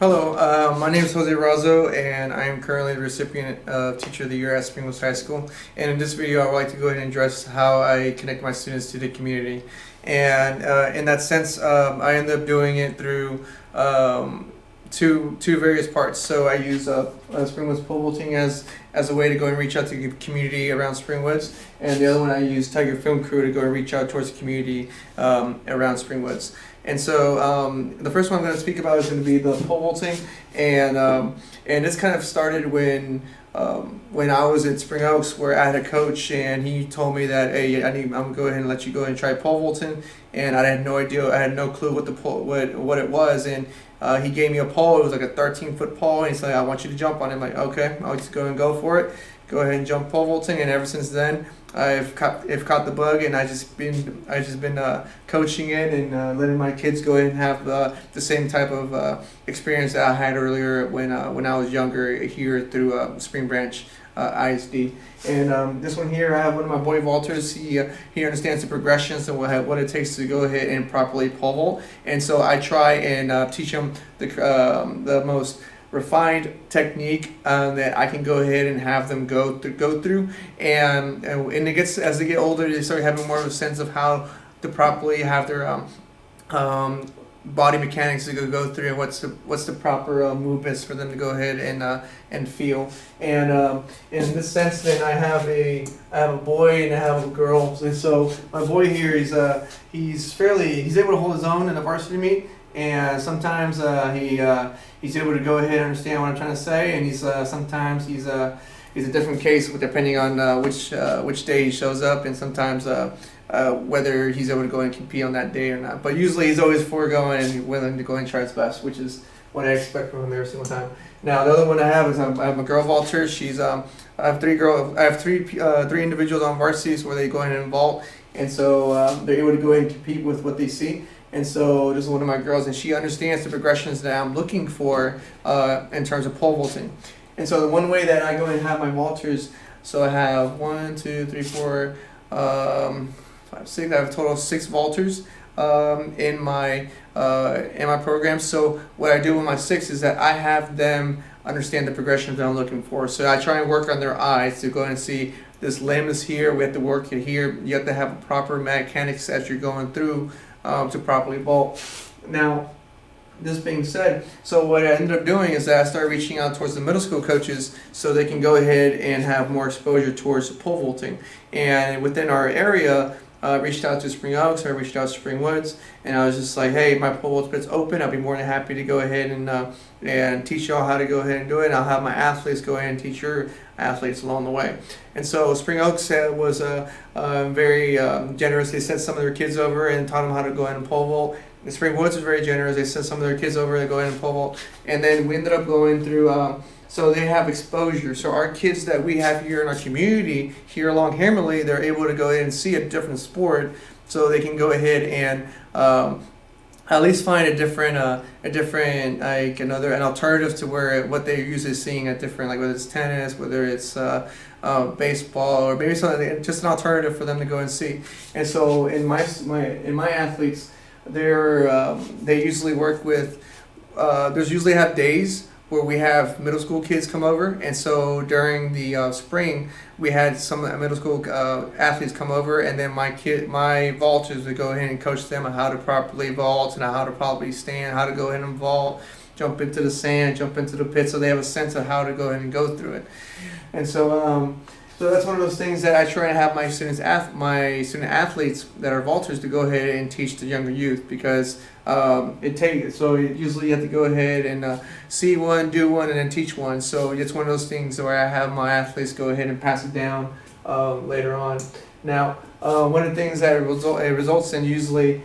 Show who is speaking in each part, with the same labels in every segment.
Speaker 1: Hello, my name is Jose Razo, and I am currently the recipient of Teacher of the Year at Springwoods High School. And in this video, I would like to go ahead and address how I connect my students to the community. And in that sense, I end up doing it through two various parts. So I use Springwoods pole vaulting as a way to go and reach out to the community around Springwoods, and the other one I use Tiger Film Crew to go and reach out towards the community around Springwoods. And so the first one I'm going to speak about is going to be the pole vaulting, and this kind of started when I was at Spring Oaks, where I had a coach, and he told me that, hey, I'm gonna go ahead and let you go ahead and try pole vaulting, and I had no idea, I had no clue what the pole, what it was, and he gave me a pole. It was like a 13-foot pole, and he's like, I want you to jump on it. I'm like, okay, I'll just go and go for it. Go ahead and jump pole vaulting, and ever since then, I've caught the bug, and I've just been coaching it and letting my kids go ahead and have the same type of experience that I had earlier when I was younger here through Spring Branch ISD. And this one here, I have one of my boy vaulters. He understands the progressions and what it takes to go ahead and properly pole vault. And so I try and teach him the most refined technique that I can go ahead and have them go through, and it gets, as they get older, they start having more of a sense of how to properly have their body mechanics to go through, and what's the proper movements for them to go ahead and feel. And in this sense, then I have a boy and I have a girl. And so my boy here, he's able to hold his own in a varsity meet. And sometimes he's able to go ahead and understand what I'm trying to say, and sometimes he's a different case depending on which day he shows up, and sometimes whether he's able to go and compete on that day or not. But usually he's always foregoing and willing to go and try his best, which is what I expect from him every single time. Now the other one I have is I have a girl vaulter. I have three individuals on varsities where they go ahead and vault, and so they're able to go ahead and compete with what they see. And so this is one of my girls, and she understands the progressions that I'm looking for in terms of pole vaulting. And so the one way that I go and have my vaulters, so I have 1, 2, 3, 4, 5, 6. I have a total of 6 vaulters in my program. So what I do with my 6 is that I have them understand the progressions that I'm looking for. So I try and work on their eyes to go and see this limb is here. We have to work it here. You have to have proper mechanics as you're going through to properly vault. Now, this being said, so what I ended up doing is that I started reaching out towards the middle school coaches so they can go ahead and have more exposure towards pole vaulting. And within our area, I reached out to Spring Oaks, I reached out to Springwoods, and I was just like, hey, my pole vault pit's open. I'll be more than happy to go ahead and teach y'all how to go ahead and do it. And I'll have my athletes go ahead and teach your athletes along the way. And so Spring Oaks was very generous. They sent some of their kids over and taught them how to go ahead and pole vault. And Springwoods was very generous. They sent some of their kids over to go ahead and pole vault. And then we ended up going through, so they have exposure. So our kids that we have here in our community, here along Hammerley, they're able to go ahead and see a different sport, so they can go ahead and at least find an alternative to what they're usually seeing at different, like whether it's tennis, whether it's baseball, or maybe something, just an alternative for them to go and see. And so in my athletes, they usually work with there's usually have days where we have middle school kids come over, and so during the spring we had some middle school athletes come over, and then my vaulters would go ahead and coach them on how to properly vault and how to properly stand, how to go ahead and vault, jump into the sand, jump into the pit, so they have a sense of how to go ahead and go through it. And so so that's one of those things that I try to have my student athletes that are vaulters to go ahead and teach the younger youth, because usually you have to go ahead and see one, do one, and then teach one. So it's one of those things where I have my athletes go ahead and pass it down later on. Now, one of the things that it results in usually,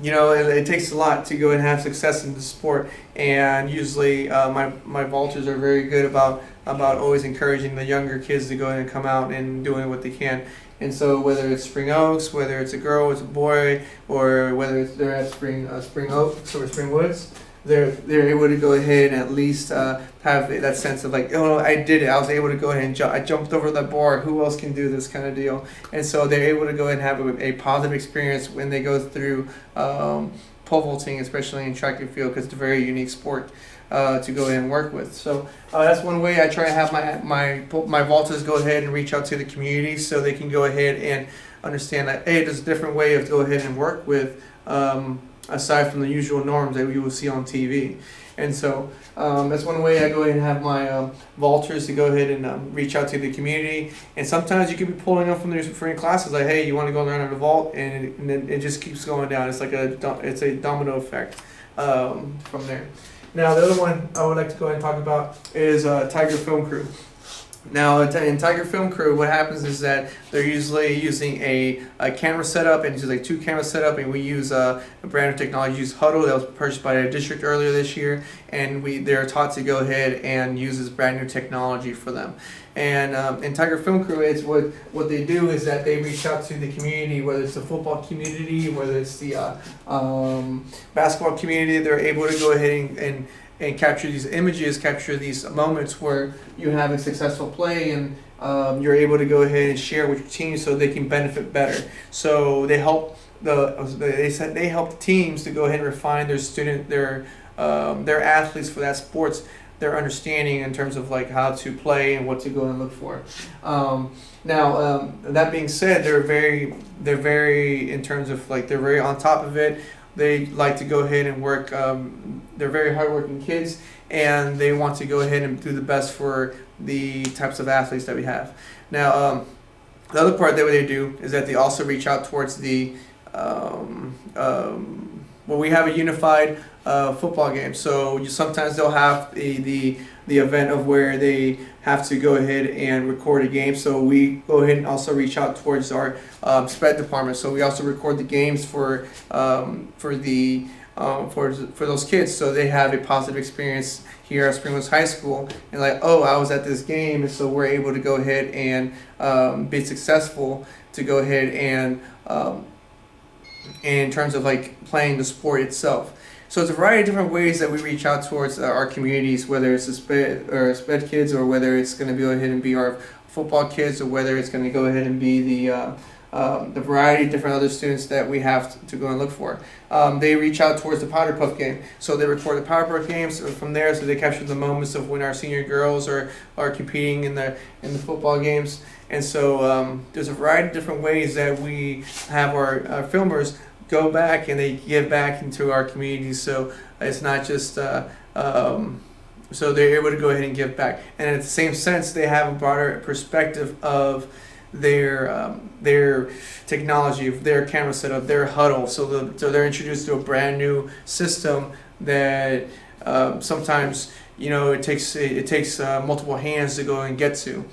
Speaker 1: it takes a lot to go and have success in the sport, and usually my vaulters are very good about always encouraging the younger kids to go in and come out and doing what they can. And so whether it's Spring Oaks, whether it's a girl, it's a boy, or whether they're at Spring Oaks or Springwoods, they're able to go ahead and at least have that sense of like, oh, I did it. I was able to go ahead and I jumped over that bar. Who else can do this kind of deal? And so they're able to go ahead and have a positive experience when they go through pole vaulting, especially in track and field, because it's a very unique sport to go ahead and work with. So that's one way I try to have my vaulters go ahead and reach out to the community, so they can go ahead and understand that, hey, there's a different way of go ahead and work with, aside from the usual norms that we will see on TV. And so that's one way I go ahead and have my vaulters to go ahead and reach out to the community. And sometimes you could be pulling them from their different classes, like, hey, you want to go learn how to vault, and then it just keeps going down. It's like a domino effect from there. Now the other one I would like to go ahead and talk about is Tiger Film Crew. Now in Tiger Film Crew, what happens is that they're usually using a camera setup, and it's like 2 camera setup, and we use a brand of technology, use Huddle, that was purchased by the district earlier this year, and they're taught to go ahead and use this brand new technology for them. And in Tiger Film Crew, it's what they do is that they reach out to the community, whether it's the football community, whether it's the basketball community. They're able to go ahead and capture these images, capture these moments where you have a successful play, and you're able to go ahead and share with your team so they can benefit better. So they help they help teams to go ahead and refine their athletes for that sports, their understanding in terms of like how to play and what to go and look for. Now that being said, they're very in terms of like they're very on top of it. They like to go ahead and work. They're very hardworking kids, and they want to go ahead and do the best for the types of athletes that we have. Now, the other part that they do is that they also reach out towards the we have a unified football game. So sometimes they'll have the event of where they have to go ahead and record a game. So we go ahead and also reach out towards our SPED department. So we also record the games for those kids, so they have a positive experience here at Springwoods High School, and like, oh, I was at this game, and so we're able to go ahead and be successful to go ahead and in terms of like playing the sport itself. So it's a variety of different ways that we reach out towards our communities, whether it's the SPED kids, or whether it's going to go ahead and be our football kids, or whether it's going to go ahead and be the variety of different other students that we have to go and look for. They reach out towards the Powder Puff game. So they record the Powder Puff games from there, so they capture the moments of when our senior girls are competing in the football games. And so there's a variety of different ways that we have our filmers go back and they give back into our communities. So it's not just so they're able to go ahead and give back. And in the same sense, they have a broader perspective of their technology, their camera setup, their Huddle. So they're introduced to a brand new system that sometimes it takes multiple hands to go and get to.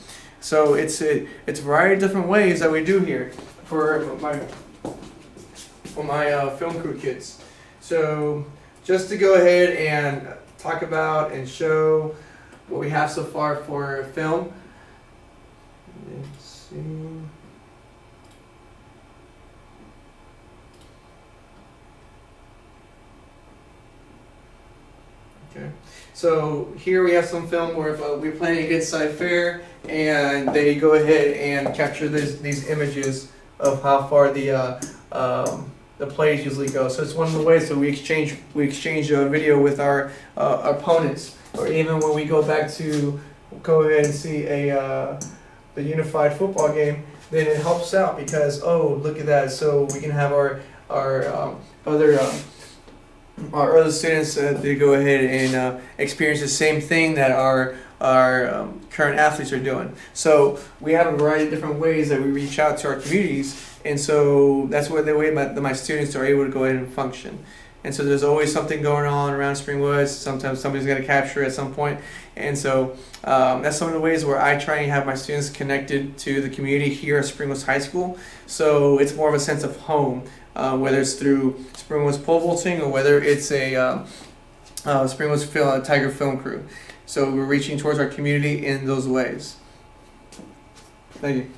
Speaker 1: So it's a variety of different ways that we do here for my film crew kids. So just to go ahead and talk about and show what we have so far for film. Let's see. Okay. So here we have some film where we're playing against Side Fair, and they go ahead and capture these images of how far the plays usually go. So it's one of the ways that we exchange video with our opponents, or even when we go back to go ahead and see the unified football game, then it helps out because, oh, look at that. So we can have our other students they go ahead and experience the same thing that our current athletes are doing. So we have a variety of different ways that we reach out to our communities, and so that's where the way my students are able to go ahead and function. And so there's always something going on around Springwoods. Sometimes somebody's going to capture it at some point. And so that's some of the ways where I try and have my students connected to the community here at Springwoods High School. So it's more of a sense of home, whether it's through Springwoods pole vaulting or whether it's a Springwoods Tiger Film Crew. So we're reaching towards our community in those ways. Thank you.